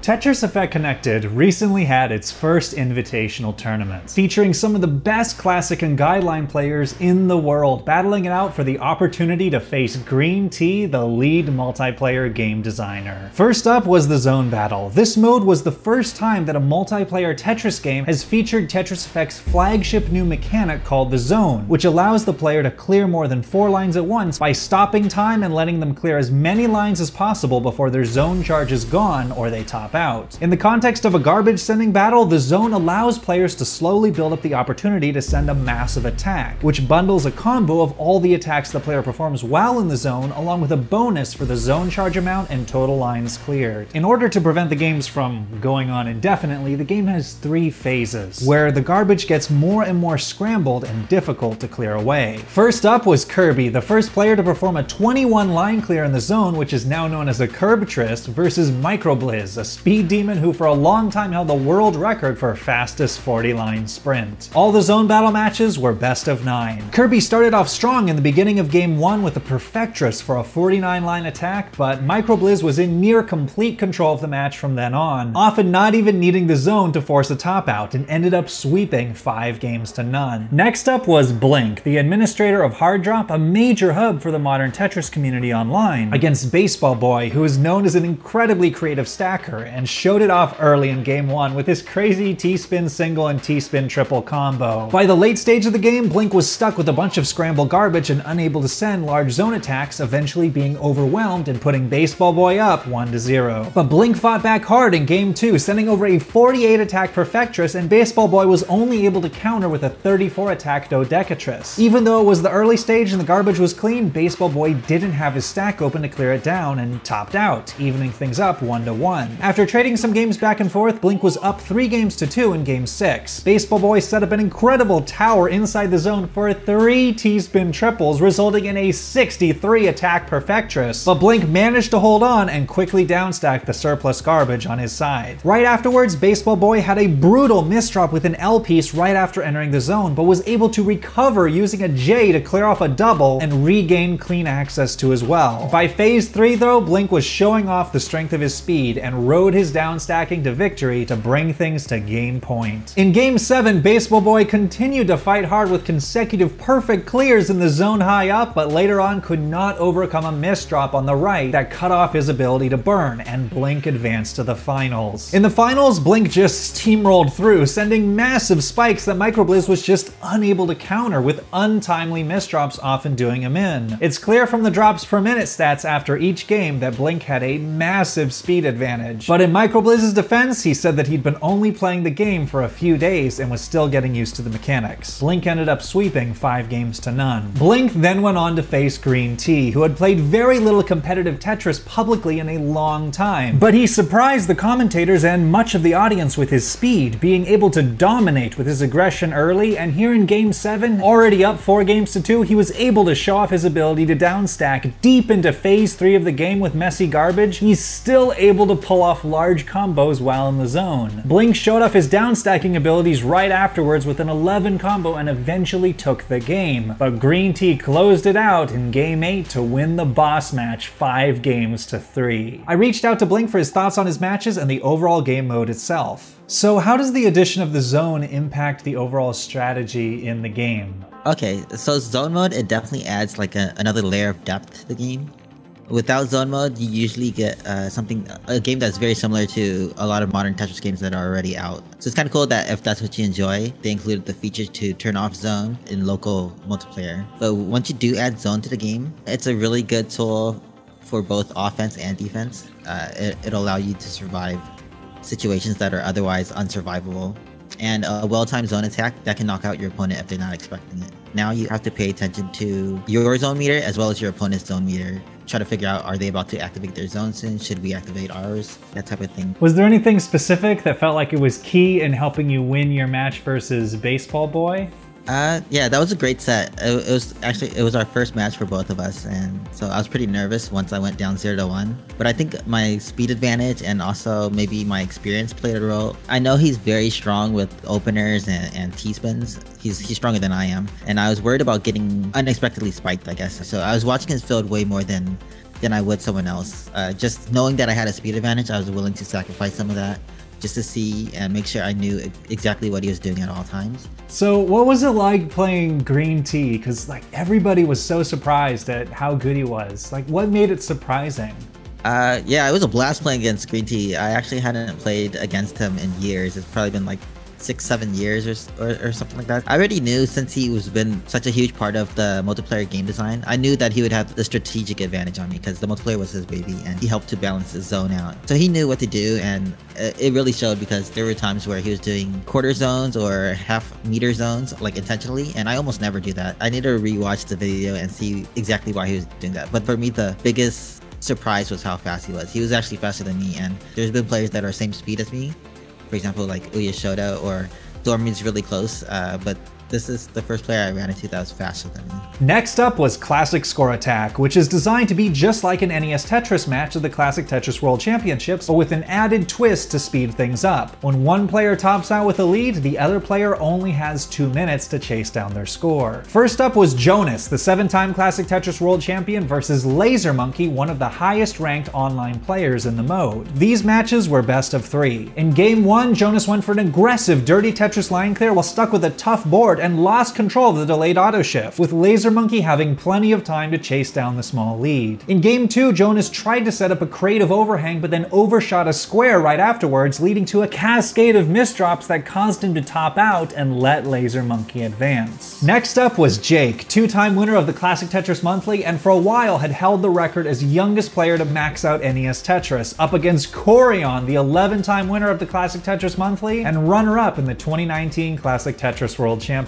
Tetris Effect Connected recently had its first invitational tournament, featuring some of the best classic and guideline players in the world, battling it out for the opportunity to face Green Tea, the lead multiplayer game designer. First up was the Zone Battle. This mode was the first time that a multiplayer Tetris game has featured Tetris Effect's flagship new mechanic called the Zone, which allows the player to clear more than 4 lines at once by stopping time and letting them clear as many lines as possible before their zone charge is gone or they top out. In the context of a garbage sending battle, the zone allows players to slowly build up the opportunity to send a massive attack, which bundles a combo of all the attacks the player performs while in the zone, along with a bonus for the zone charge amount and total lines cleared. In order to prevent the games from going on indefinitely, the game has 3 phases, where the garbage gets more and more scrambled and difficult to clear away. First up was Kirby, the first player to perform a 21 line clear in the zone, which is now known as a Curbtris, versus Microblizz, a speed demon who for a long time held the world record for fastest 40-line sprint. All the zone battle matches were best of 9. Kirby started off strong in the beginning of game 1 with a Perfectress for a 49-line attack, but Microblizz was in near complete control of the match from then on, often not even needing the zone to force a top out, and ended up sweeping 5 games to none. Next up was Blink, the administrator of Hard Drop, a major hub for the modern Tetris community online, against Baseball Boy, who is known as an incredibly creative stacker, and showed it off early in game 1 with his crazy T-spin single and T-spin triple combo. By the late stage of the game, Blink was stuck with a bunch of scramble garbage and unable to send large zone attacks, eventually being overwhelmed and putting Baseball Boy up 1-0. But Blink fought back hard in game 2, sending over a 48 attack Perfectress, and Baseball Boy was only able to counter with a 34 attack Dodecatris. Even though it was the early stage and the garbage was clean, Baseball Boy didn't have his stack open to clear it down and topped out, evening things up 1-1. After trading some games back and forth, Blink was up 3 games to 2 in game 6. Baseball Boy set up an incredible tower inside the zone for 3 T-spin triples, resulting in a 63 attack Perfectress, but Blink managed to hold on and quickly downstack the surplus garbage on his side. Right afterwards, Baseball Boy had a brutal misdrop with an L piece right after entering the zone, but was able to recover using a J to clear off a double and regain clean access to as well. By phase 3 though, Blink was showing off the strength of his speed and rode his downstacking to victory to bring things to game point. In game 7, Baseball Boy continued to fight hard with consecutive perfect clears in the zone high up, but later on could not overcome a misdrop on the right that cut off his ability to burn, and Blink advanced to the finals. In the finals, Blink just steamrolled through, sending massive spikes that Microblizz was just unable to counter, with untimely misdrops often doing him in. It's clear from the drops per minute stats after each game that Blink had a massive speed advantage, but in Microblizz's defense, he said that he'd been only playing the game for a few days and was still getting used to the mechanics. Blink ended up sweeping 5 games to none. Blink then went on to face Green Tea, who had played very little competitive Tetris publicly in a long time, but he surprised the commentators and much of the audience with his speed, being able to dominate with his aggression early, and here in game 7, already up 4 games to 2, he was able to show off his ability to downstack deep into phase 3 of the game with messy garbage. He's still able to pull off large combos while in the zone. Blink showed off his downstacking abilities right afterwards with an 11 combo and eventually took the game, but Green Tea closed it out in game 8 to win the boss match 5 games to 3. I reached out to Blink for his thoughts on his matches and the overall game mode itself. So how does the addition of the zone impact the overall strategy in the game? Okay, so zone mode, it definitely adds like another layer of depth to the game. Without zone mode, you usually get a game that's very similar to a lot of modern Tetris games that are already out. So it's kind of cool that if that's what you enjoy, they included the feature to turn off zone in local multiplayer. But once you do add zone to the game, it's a really good tool for both offense and defense. It'll allow you to survive situations that are otherwise unsurvivable, and a well-timed zone attack that can knock out your opponent if they're not expecting it. Now you have to pay attention to your zone meter as well as your opponent's zone meter. Try to figure out, are they about to activate their zone soon? Should we activate ours? That type of thing. Was there anything specific that felt like it was key in helping you win your match versus Baseball Boy? Yeah, that was a great set. It was our first match for both of us, and so I was pretty nervous once I went down 0-1. But I think my speed advantage and also maybe my experience played a role. I know he's very strong with openers and T-spins. He's stronger than I am, and I was worried about getting unexpectedly spiked, I guess. So I was watching his field way more than than I would someone else. Just knowing that I had a speed advantage, I was willing to sacrifice some of that just to see and make sure I knew exactly what he was doing at all times. So what was it like playing Green Tea? Because like everybody was so surprised at how good he was. Like what made it surprising? Yeah, it was a blast playing against Green Tea. I actually hadn't played against him in years. It's probably been like 6-7 years or something like that. I already knew, since he was been such a huge part of the multiplayer game design, I knew that he would have the strategic advantage on me because the multiplayer was his baby and he helped to balance the zone out. So he knew what to do, and it really showed because there were times where he was doing quarter zones or half meter zones like intentionally, and I almost never do that. I need to rewatch the video and see exactly why he was doing that. But for me, the biggest surprise was how fast he was. He was actually faster than me, and there's been players that are same speed as me. For example, like Uya Shoda or Dormin's really close, but this is the first player I ran into that was faster than me. Next up was Classic Score Attack, which is designed to be just like an NES Tetris match of the Classic Tetris World Championships, but with an added twist to speed things up. When one player tops out with a lead, the other player only has 2 minutes to chase down their score. First up was Jonas, the 7-time Classic Tetris World Champion, versus Laser Monkey, one of the highest ranked online players in the mode. These matches were best of 3. In Game 1, Jonas went for an aggressive dirty Tetris line clear while stuck with a tough board and lost control of the delayed auto shift, with Laser Monkey having plenty of time to chase down the small lead. In Game 2, Jonas tried to set up a creative overhang but then overshot a square right afterwards, leading to a cascade of misdrops that caused him to top out and let Laser Monkey advance. Next up was Jake, 2-time winner of the Classic Tetris Monthly and for a while had held the record as youngest player to max out NES Tetris, up against Corion, the 11-time winner of the Classic Tetris Monthly and runner-up in the 2019 Classic Tetris World Championships.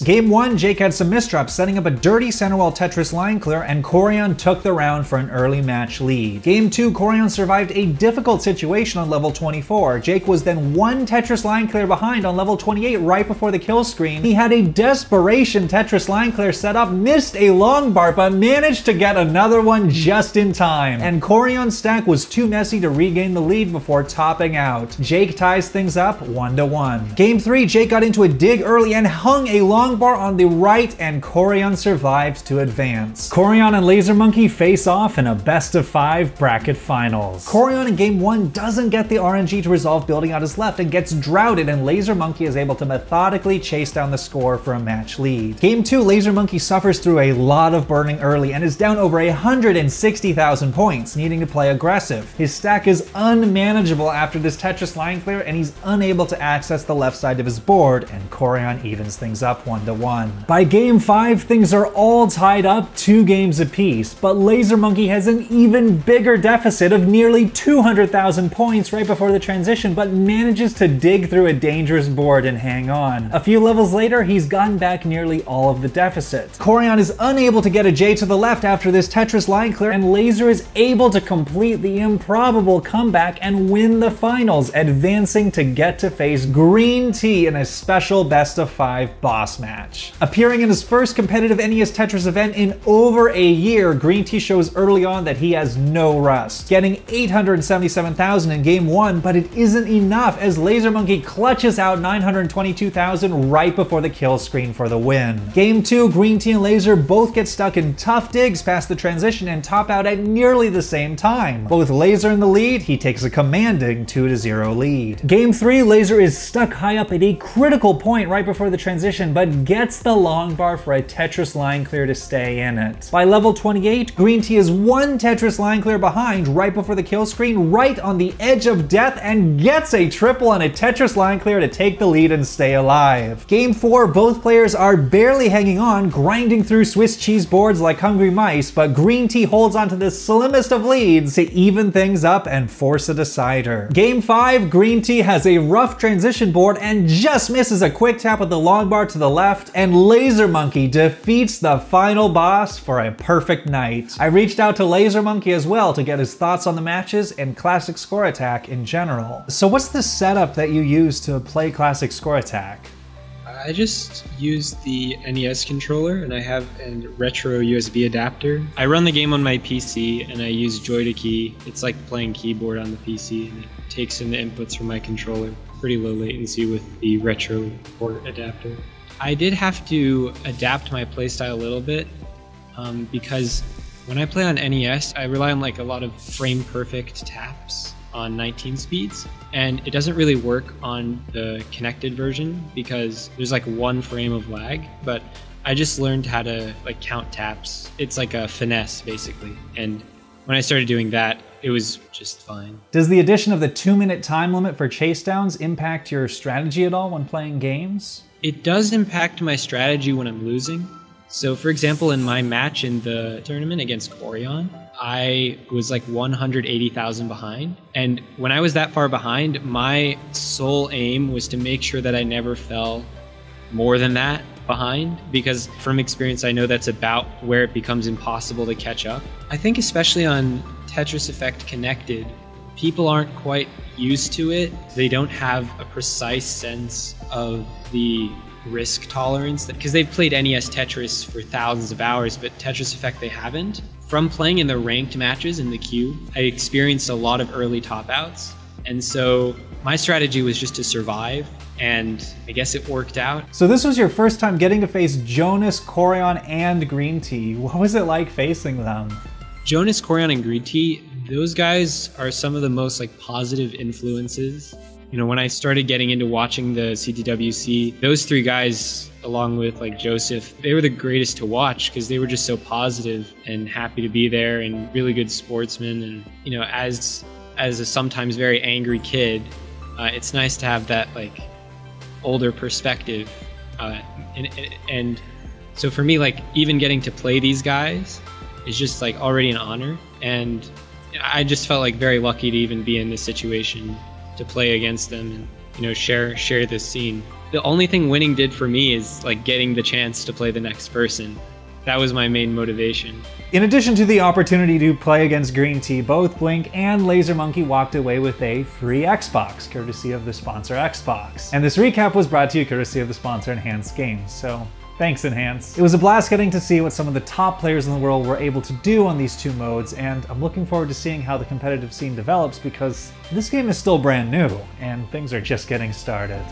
Game 1, Jake had some misdrops, setting up a dirty centerwall Tetris line clear, and Corion took the round for an early match lead. Game 2, Corion survived a difficult situation on level 24. Jake was then 1 Tetris line clear behind on level 28 right before the kill screen. He had a desperation Tetris line clear set up, missed a long bar, but managed to get another one just in time. And Corion's stack was too messy to regain the lead before topping out. Jake ties things up 1-1. Game 3, Jake got into a dig early and hung a long bar on the right, and Corion survived to advance. Corion and Laser Monkey face off in a best of 5 bracket finals. Corion in Game 1 doesn't get the RNG to resolve building out his left and gets droughted, and Laser Monkey is able to methodically chase down the score for a match lead. Game 2, Laser Monkey suffers through a lot of burning early and is down over 160,000 points, needing to play aggressive. His stack is unmanageable after this Tetris line clear, and he's unable to access the left side of his board, and Corion evens things up 1-1. By Game 5, things are all tied up 2 games apiece, but Laser Monkey has an even bigger deficit of nearly 200,000 points right before the transition, but manages to dig through a dangerous board and hang on. A few levels later, he's gotten back nearly all of the deficit. Corion is unable to get a J to the left after this Tetris line clear, and Laser is able to complete the improbable comeback and win the finals, advancing to get to face Green Tea in a special best of 5 boss match. Appearing in his first competitive NES Tetris event in over a year, Green Tea shows early on that he has no rust, getting 877,000 in Game 1, but it isn't enough as Laser Monkey clutches out 922,000 right before the kill screen for the win. Game 2, Green Tea and Laser both get stuck in tough digs past the transition and top out at nearly the same time. But with Laser in the lead, he takes a commanding 2-0 lead. Game 3, Laser is stuck high up at a critical point right before the transition, but gets the long bar for a Tetris line clear to stay in it. By level 28, Green Tea is 1 Tetris line clear behind right before the kill screen, right on the edge of death, and gets a triple on a Tetris line clear to take the lead and stay alive. Game 4, both players are barely hanging on, grinding through Swiss cheese boards like hungry mice, but Green Tea holds onto the slimmest of leads to even things up and force a decider. Game 5, Green Tea has a rough transition board and just misses a quick tap with the long bar to the left, and Laser Monkey defeats the final boss for a perfect night. I reached out to Laser Monkey as well to get his thoughts on the matches and Classic Score Attack in general. So what's the setup that you use to play Classic Score Attack? I just use the NES controller and I have a retro USB adapter. I run the game on my PC and I use Joy-to-Key. It's like playing keyboard on the PC and it takes in the inputs from my controller. Pretty low latency with the retro port adapter. I did have to adapt my playstyle a little bit because When I play on NES, I rely on like a lot of frame perfect taps on 19 speeds, and it doesn't really work on the connected version because there's like 1 frame of lag, but I just learned how to like count taps. It's like a finesse basically, and when I started doing that, it was just fine. Does the addition of the 2-minute time limit for chase downs impact your strategy at all when playing games? It does impact my strategy when I'm losing. So for example, in my match in the tournament against Corion, I was like 180,000 behind. And when I was that far behind, my sole aim was to make sure that I never fell more than that behind, because from experience, I know that's about where it becomes impossible to catch up. I think especially on Tetris Effect Connected, people aren't quite used to it. They don't have a precise sense of the risk tolerance, because they've played NES Tetris for thousands of hours, but Tetris Effect they haven't. From playing in the ranked matches in the queue, I experienced a lot of early top outs, and so my strategy was just to survive, and I guess it worked out. So this was your first time getting to face Jonas, Corion, and Green Tea. What was it like facing them? Jonas, Corion, and Green Tea, those guys are some of the most like positive influences. You know, when I started getting into watching the CTWC, those 3 guys, along with like Joseph, they were the greatest to watch because they were just so positive and happy to be there and really good sportsmen. And, you know, as a sometimes very angry kid, it's nice to have that like older perspective. And so for me, like even getting to play these guys is just like already an honor. And I just felt like very lucky to even be in this situation to play against them and, you know, share this scene. The only thing winning did for me is like getting the chance to play the next person. That was my main motivation. In addition to the opportunity to play against Green Tea, both Blink and Laser Monkey walked away with a free Xbox, courtesy of the sponsor Xbox. And this recap was brought to you courtesy of the sponsor Enhanced Games, so thanks Enhanced. It was a blast getting to see what some of the top players in the world were able to do on these 2 modes, and I'm looking forward to seeing how the competitive scene develops because this game is still brand new, and things are just getting started.